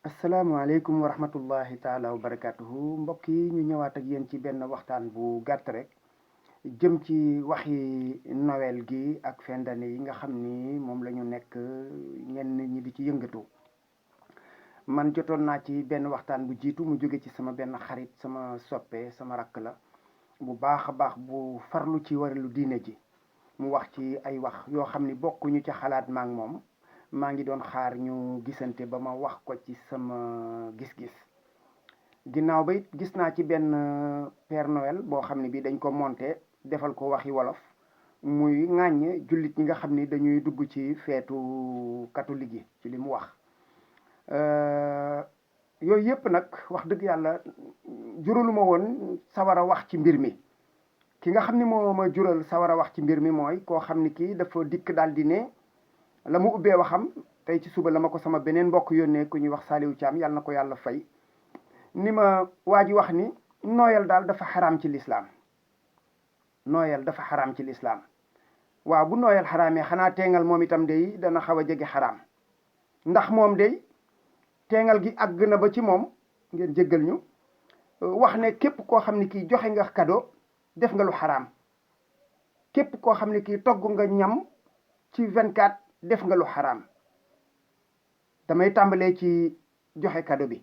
asalaamaaleykum wa rahmatullahi taala wa barakatuhu mbokk yi ñu ñëwaat ak yéen ci benn waxtaan bu gàtt rek jëm ci waxi Noël gi ak fin d'année yi nga xam ni moom la ñu nekk ñenn ñi di ci yëngatu. Man jotoon naa ci benn waxtaan bu jiitu mu jóge ci sama benn xarit, sama soppe, sama rakk la bu baax a baax, bu farlu ci wàllu diine ji. mu wax ci ay wax yoo xam ni bokkuñu ci xalaat ma ak moom. maa ngi doon xaar ñu gisante ba ma wax ko ci sama gis-gis. Ginnaaw ba it gis naa ci benn Père Noël boo xam ne bi dañ ko monté defal ko waxi wolof, muy ŋàññ jullit ñi nga xam ni dañuy dugg ci feetu catholique yi ci li mu wax. Yooyu yëpp nag wax dëgg yàlla juraluma woon sawar a wax ci mbir mi. Ki nga xam ni moo ma jural sawar a wax ci mbir mi mooy koo xam ni kii dafa dikk daal di ne la mu ubbee waxam tey ci suba la ma ko sama beneen mbokk yónnee ku ñuy wax Saliou Thiam, yàlla na ko yàlla fay, ni ma waa ji wax ni nooyal daal dafa xaraam ci lislaam. Nooyal dafa xaraam ci lislaam. waaw, bu nooyal xaraamee xanaa teengal moom itam day dana xaw a jege xaraam, ndax moom day teengal gi àgg na ba ci moom, ngeen jéggal ñu, wax ne képp koo xam ne kii joxe nga cadeau def nga lu xaraam. képp koo xam ne kii togg nga ñam ci 24 def nga lu xaraam. damay tàmbalee ci joxe cadeau bi.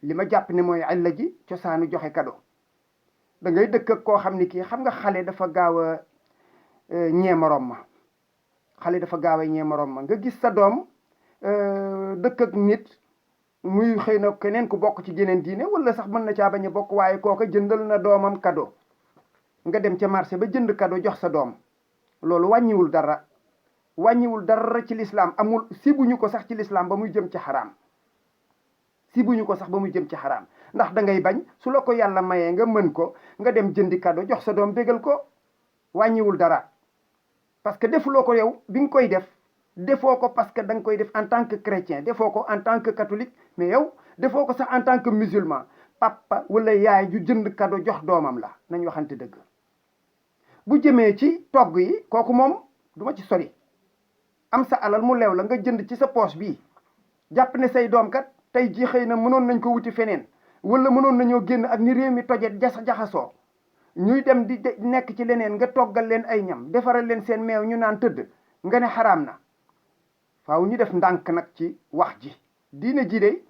li ma jàpp ne mooy àlla ji cosaanu joxe cadeau. da ngay dëkk ak koo xam ne kii xam nga xale dafa gaaw a ñee morom ma. xale dafa gaaw a ñee morom ma. nga gis sa doom dëkk ak nit muy xëy na keneen ku bokk ci geneen diine, wala sax mën na caa bañ a bokk, waaye kooka jëndal na doomam cadeau. nga dem ca marché ba jënd cadeau jox sa doom. loolu wàññiwul dara. wàññiwul dara ci lislaam. amul sibuñu ko sax ci lislaam ba muy jëm ci xaraam. sibuñu ko sax ba muy jëm ci xaraam, ndax da ngay bañ su la ko yàlla mayee nga mën ko nga dem jëndi cadeau jox sa doom bégal ko. wàññiwul dara, parce que defuloo ko yow bi nga koy def, defoo ko parce que da nga koy def en tant que chrétien, defoo ko en tant que catholique, mais yow defoo ko sax en tant que musulman. papa wala yaay ju jënd cadeau jox doomam la, nañ waxante dëgg. bu jëmee ci togg yi, kooku moom duma ci sori. am sa alal mu leew la nga jënd ci sa poche bii, jàpp ne say doom kat tey ji xëy na mënoon nañ ko wuti feneen, wala mënoon nañoo génn ak ni réew mi tojet jaxasoo, ñuy dem di nekk ci leneen, nga toggal leen ay ñam, defaral leen seen meew ñu naan tëdd, nga ne xaraam na. faaw ñu def ndànk nag ci wax ji. diine ji de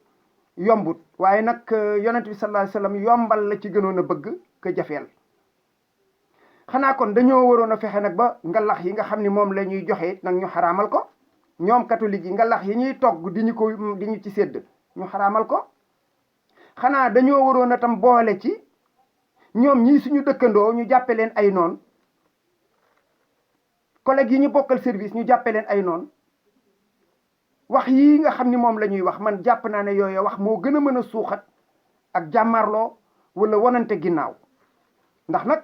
yombut, waaye nag yonent bi sallallahu alayhi wasallam yombal la ci gënoon a bëgg ka jafeel. xanaa kon dañoo waroon a fexe nag ba ngalax yi nga xam ni moom la ñuy joxe nag ñu xaraamal ko. ñoom catholique yi ngalax yi ñuy togg di ñu ci sédd ñu xaraamal ko. xanaa dañoo waroon a tam boole ci ñoom ñii suñu dëkkandoo ñu jàppe leen ay noon. collègues yi ñu bokkal service ñu jàppe leen ay noon. wax yii nga xam ni moom la ñuy wax, man jàpp naa ne yooyu wax moo gën a mën a suuxat ak jàmmarloo wala wonante ginnaaw. ndax nag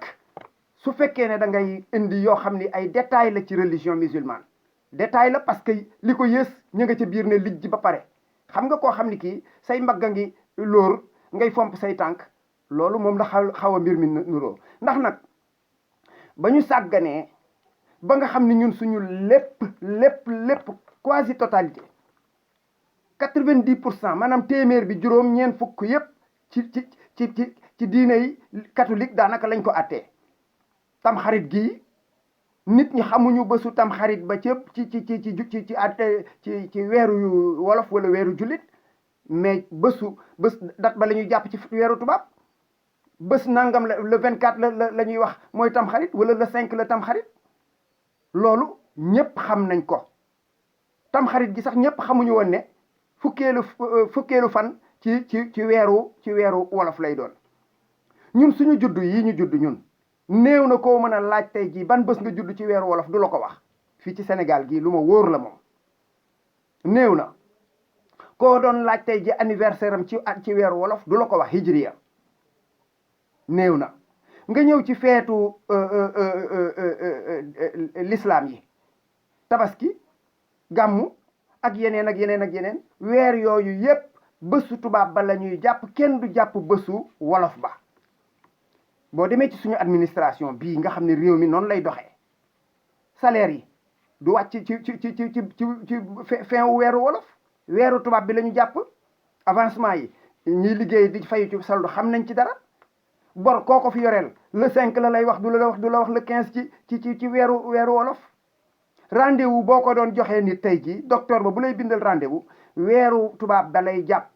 su fekkee ne da ngay indi yoo xam ni ay détails la ci religion musulmane, détail la parce que li ko yées ñu nga ca biir ne lijj ba pare. xam nga koo xam ni kii say mbagga ngi lóor ngay fomp say tànk, loolu moom la xaw a mbir mi nuroo. ndax nag ba ñu sàgganee ba nga xam ni ñun suñu lépp quasi totalité 90% maanaam téeméer bi juróom-ñeent fukk yépp ci diine yi catholique daanaka lañ ko attee. tamxarit gii nit ñi xamuñu bésu tamxarit ba cëpp ci weeru wolof wala weeru jullit, mais bés dat ba la ñuy jàpp ci weeru tubaab. bés nangam le 24 la ñuy wax mooy tamxarit, wala le 5 la tamxarit. loolu ñépp xam nañ ko. tamxarit gi sax ñépp xamuñu woon ne fukkeelu fan ci weeru wolof lay doon. ñun suñu juddu yi ñu judd ñun néew na koo mën a laaj tey jii ban bés nga judd ci weeru wolof du la ko wax. fii ci Sénégal gii lu ma wóor la moom. néew na koo doon laaj tey ji anniversaire am ci weeru wolof du la ko wax hijriya. néew na nga ñëw ci feetu l'islam yi, tabaski, gàmmu ak yeneen weer yooyu yépp bésu tubaab ba la ñuy jàpp, kenn du jàpp bésu wolof ba. boo demee ci suñu administration bii nga xam ne réew mi noonu lay doxee, salaire yi du wàcc ci fin weeru wolof, weeru tubaab bi la ñu jàpp. avancement yi ñiy liggéey di fayu ci saldu xam nañ ci dara. bor koo ko fi yoreel le 5 la lay wax du la wax le 15 ci weeru wolof. rendez-vous boo ko doon joxee nit tey jii docteur ba bu lay bindal rendez-vous weeru tubaab ba lay jàpp.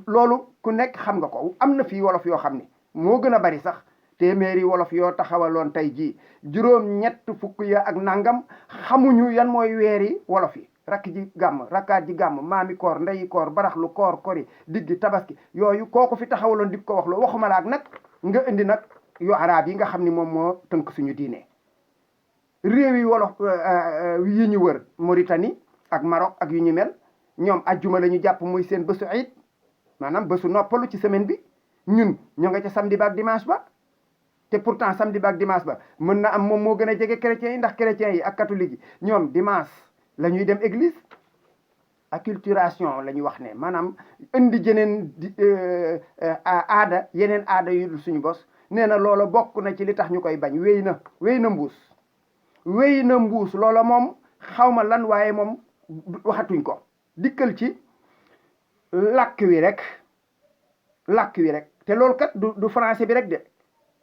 loolu ku nekk xam nga ko am na fii wolof yoo xam ni moo gën a bari sax téeméeri wolof yoo taxawaloon tey jii juróom-ñett fukk ya ak nangam xamuñu yan mooy weeri wolof yi. rakk ji gàmm rakkaat ji gàmm maami koor ndeyi koor baraxlu koor kori diggi tabaski yooyu kooku fi taxawaloon di ko wax loo waxuma la ak nag nga indi nag yu arab yi nga xam ni moom moo tënk suñu diine. réew yi wolof yi ñu wër Mauritanie ak Maroc ak yu ñu mel ñoom ajjuma la ñu jàpp muy seen bésu iid maanaam bésu noppalu ci semaine bi ñun ñu nga ca samedi ba ak dimanche ba. te pourtant samedi ba ak dimanche ba mën na am moom moo gën a jege chrétiens yi ndax chrétiens yi ak catholiques yi ñoom dimanche la ñuy dem église. acculturation la ñuy wax ne maanaam indi jeneen aada yeneen aada yu dul suñu bos nee na loola bokk na ci li tax ñu koy bañ wéy na mbuus loola moom xawma lan waaye moom waxatuñ ko. dikkal ci làkk wi rek te loolu kat du français bi rek de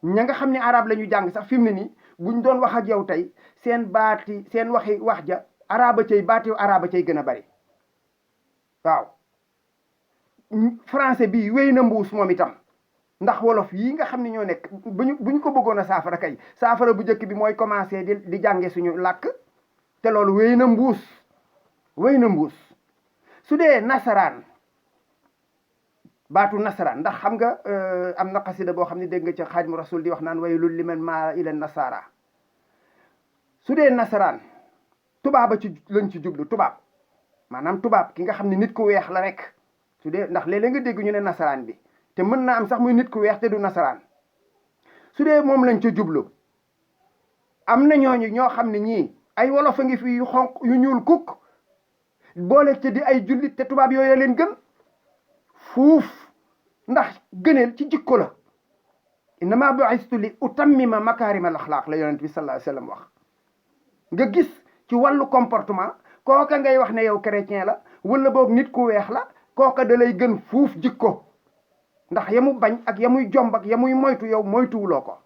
ña nga xam ne arabe la ñu jàng sax fi mu ne nii buñ doon wax ak yow tey seen wax ja baati araba cay gën a bari waaw. français bi wéy na mbuus moom itam ndax wolof yi nga xam ne ñoo nekk buñ ko bëggoon a saafara kay saafara bu njëkk bi mooy commencé di jànge suñu làkk te loolu wéy na mbuus su dee nasaraan baatu nasaraan ndax xam nga am na xasida boo xam ne dégg nga ca Xaadimu Rasul di wax naan waylul liman maa ila nasara. su dee nasaraan tubaaba ci lañ ci jublu tubaab maanaam tubaab ki nga xam ne nit ku weex la rek su dee ndax léeg-léeg nga dégg ñu ne nasaraan bi te mën naa am sax muy nit ku weex te du nasaraan su dee moom lañ ca jublu am na ñooñu ñoo xam ne ñii ay wolof a ngi fi yu xonq yu ñuul kukk boole ca di ay jullit te tubaab yooyu leen gën fuuf ndax gëneel ci jikko la. innama bu'istu li utammima makaarima al axlaaq la yonent bi sallallahu alayhi wa sallam wax. nga gis ci wàllu comportement kooka ngay wax ne yow chrétien la wala boog nit ku weex la kooka da lay gën fuuf jikko ndax yamu bañ ak yamuy jomb ak yamuy moytu yow moytuwuloo ko.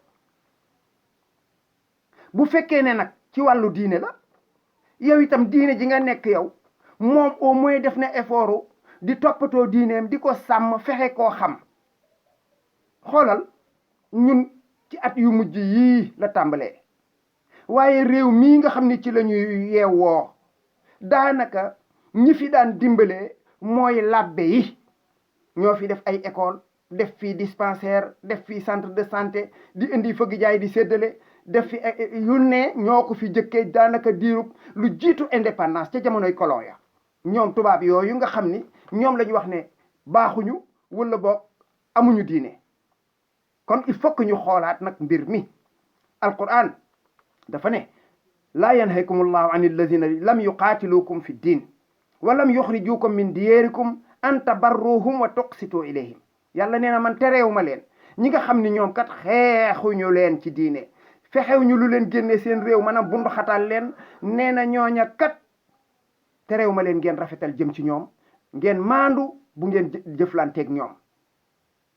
bu fekkee ne nag ci wàllu diine la yow itam diine ji nga nekk yow moom au moins def na effort di toppatoo diineem di ko sàmm fexe koo xam. xoolal ñun ci at yu mujj yii la tàmbalee waaye réew mii nga xam ne ci la ñuy yeewoo daanaka ñi fi daan dimbalee mooy labbe yi ñoo fi def ay école def fi dispensaire def fi centre de santé di indi fëgg jaay di séddale def fi yu ne ñoo ko fi jëkkee daanaka diirub lu jiitu indépendance ca jamonoy colon ya. ñoom tubaab yooyu nga xam ni ñoom la ñu wax ne baaxuñu wala boog amuñu diine. kon il faut que ñu xoolaat nag mbir mi. alquran dafa ne laa yanhaykum allahu an alladina lam yuqaatilukum fi ddin wa lam yuxrijukum min diyarikum an tabarruhum wa tuqsitu ilayhim. yàlla nee na man tereewu ma leen ñi nga xam ni ñoom kat xeexuñu leen ci diine fexewuñu lu leen génne seen réew maanaam bundu xataal leen nee na ñooña kat tereewu ma leen ngeen rafetal jëm ci ñoom ngeen maandu bu ngeen jëflanteeg ñoom.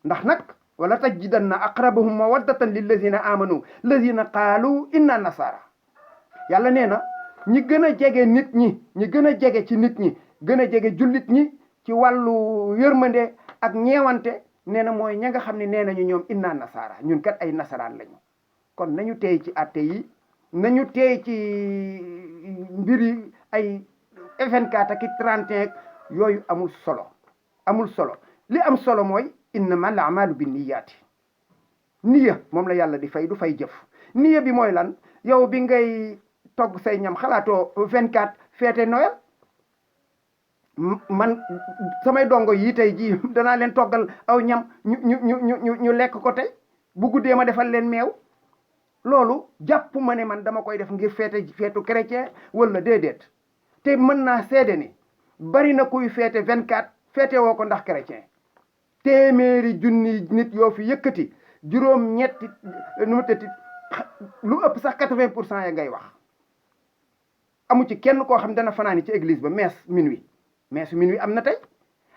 ndax nag wala tajidanna aqrabahum mawaddatan lillazina amanu lazina qaalu inna nasara. yàlla nee na ñi gën a jege nit ñi gën a jege ci nit ñi gën a jege jullit ñi ci wàllu yërmande ak ñeewante nee na mooy ña nga xam ne nee nañu ñoom inna nasara ñun kat ay nasaraan lañu. kon nañu teey ci atte yi nañu teey ci mbiri ay 24 ak 31 yooyu amul solo li am solo mooy innama al amalu bi niyaati. niya moom la yàlla di fay du fay jëf. niya bi mooy lan yow bi ngay togg say ñam xalaatoo 24 feete Noël. man samay dongo yi tey jii danaa leen toggal aw ñam ñu lekk ko tey bu guddee ma defal leen meew. loolu jàpp ma ne man dama koy def ngir feetu chrétien wala déedéet te mën naa seede ni bari na kuy feete 24 feete woo ko ndax chrétien. téeméeri junni nit yoo fi yëkkati juróom-ñetti lu ëpp sax 80% ya ngay wax. amu ci kenn koo xam dana fanaani ci église ba messe minuit mais su minuit am na tey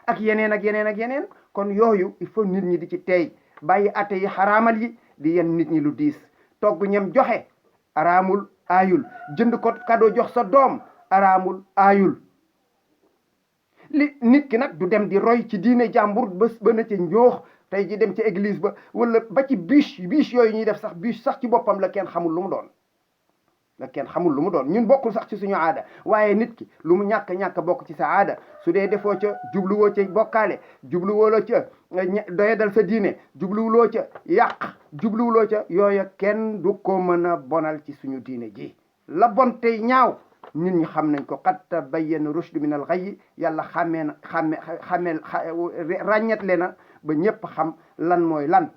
ak yeneen ak yeneen ak yeneen. kon yooyu il faut nit ñi di ci tey bàyyi atte yi xaraamal yi di yen nit ñi lu diis. togg ñam joxe araamul aayul, jënd ko cadeau jox sa doom araamul aayul. li nit ki nag du dem di roy ci diine jàmbur ba na ci ñoox tey ji dem ci église ba wala ba ci bûche yooyu ñuy def sax bûche sax ci boppam la kenn xamul lu mu doon. ñun bokkul sax ci suñu aada. waaye nit ki lu mu ñàkk bokk ci sa aada su dee defoo ca jubluwoo ca bokkaale, jubluwuloo ca doyadal sa diine, jubluwuloo ca yàq, jubluwuloo ca yooya kenn du ko mën a bonal ci suñu diine ji. la bon tey ñaaw nit ñi xam nañ ko qad tabayyana rushdu min al ghayy. yàlla ràññetle na ba ñëpp xam lan mooy lan.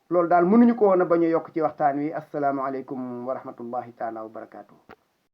loolu daal mënuñu ko woon a bañ a yokk ci waxtaan wi. asalaamaaleykum wa rahmatullahi taala wa barakaatu.